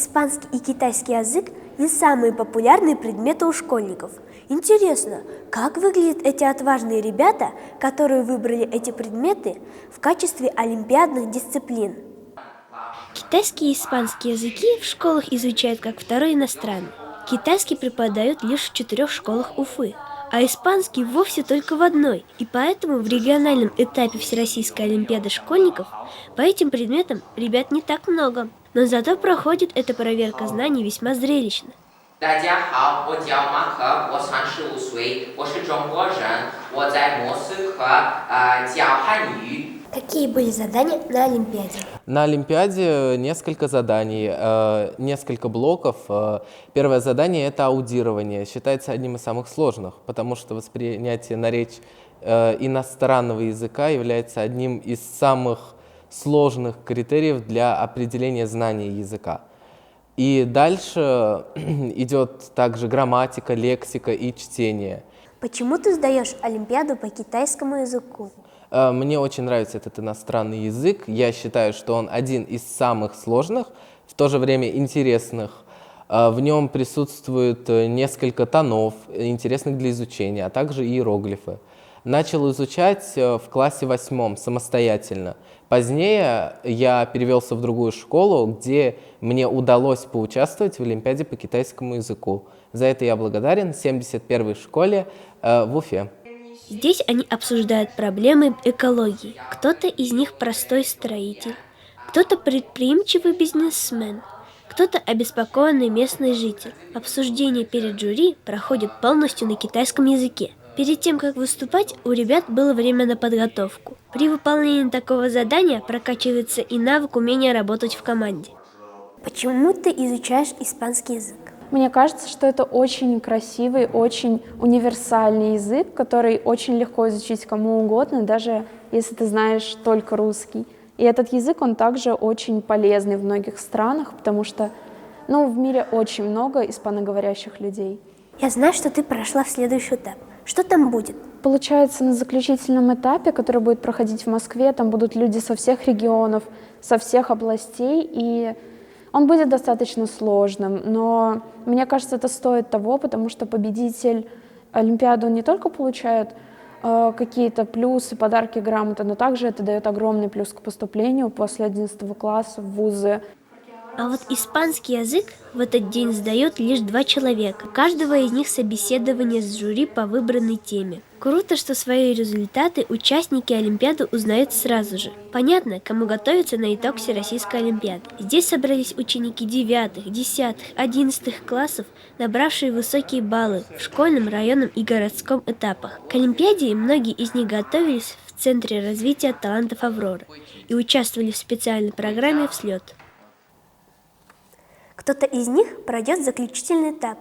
испанский и китайский язык не самые популярные предметы у школьников. Интересно, как выглядят эти отважные ребята, которые выбрали эти предметы в качестве олимпиадных дисциплин? Китайский и испанский языки в школах изучают как второй иностранный. Китайский преподают лишь в 4 школах Уфы, а испанский вовсе только в одной, и поэтому в региональном этапе Всероссийской олимпиады школьников по этим предметам ребят не так много. Но зато проходит эта проверка знаний весьма зрелищно. 大家好，我叫马克，我35岁，我是中国人，我在莫斯科教汉语。 Какие были задания на Олимпиаде? На Олимпиаде несколько заданий, несколько блоков. Первое задание – это аудирование. Считается одним из самых сложных, потому что воспринятие на речь иностранного языка является одним из самых сложных критериев для определения знания языка. И дальше идет также грамматика, лексика и чтение. Почему ты сдаешь Олимпиаду по китайскому языку? Мне очень нравится этот иностранный язык. Я считаю, что он один из самых сложных, в то же время интересных. В нем присутствует несколько тонов, интересных для изучения, а также иероглифы. Начал изучать в классе 8 самостоятельно. Позднее я перевелся в другую школу, где мне удалось поучаствовать в Олимпиаде по китайскому языку. За это я благодарен 71-й школе в Уфе. Здесь они обсуждают проблемы экологии. Кто-то из них простой строитель, кто-то предприимчивый бизнесмен, кто-то обеспокоенный местный житель. Обсуждение перед жюри проходит полностью на китайском языке. Перед тем, как выступать, у ребят было время на подготовку. При выполнении такого задания прокачивается и навык умения работать в команде. Почему ты изучаешь испанский язык? Мне кажется, что это очень красивый, очень универсальный язык, который очень легко изучить кому угодно, даже если ты знаешь только русский. И этот язык, он также очень полезный в многих странах, потому что в мире очень много испаноговорящих людей. Я знаю, что ты прошла в следующий этап. Что там будет? Получается, на заключительном этапе, который будет проходить в Москве, там будут люди со всех регионов, со всех областей, и он будет достаточно сложным, но мне кажется, это стоит того, потому что победитель Олимпиады он не только получает какие-то плюсы, подарки, грамоты, но также это дает огромный плюс к поступлению после 11 класса в вузы. А вот испанский язык в этот день сдает лишь 2 человека. У каждого из них собеседование с жюри по выбранной теме. Круто, что свои результаты участники Олимпиады узнают сразу же. Понятно, кому готовиться на итог Всероссийской Олимпиады. Здесь собрались ученики 9, 10, 11 классов, набравшие высокие баллы в школьном, районном и городском этапах. К Олимпиаде многие из них готовились в Центре развития талантов «Аврора» и участвовали в специальной программе «Взлет». Кто-то из них пройдет заключительный этап.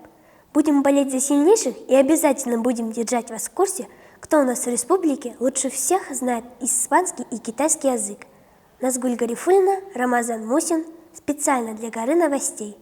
Будем болеть за сильнейших и обязательно будем держать вас в курсе, кто у нас в республике лучше всех знает испанский и китайский язык. Назгуль Гарифуллина, Рамазан Мусин. Специально для Горы новостей.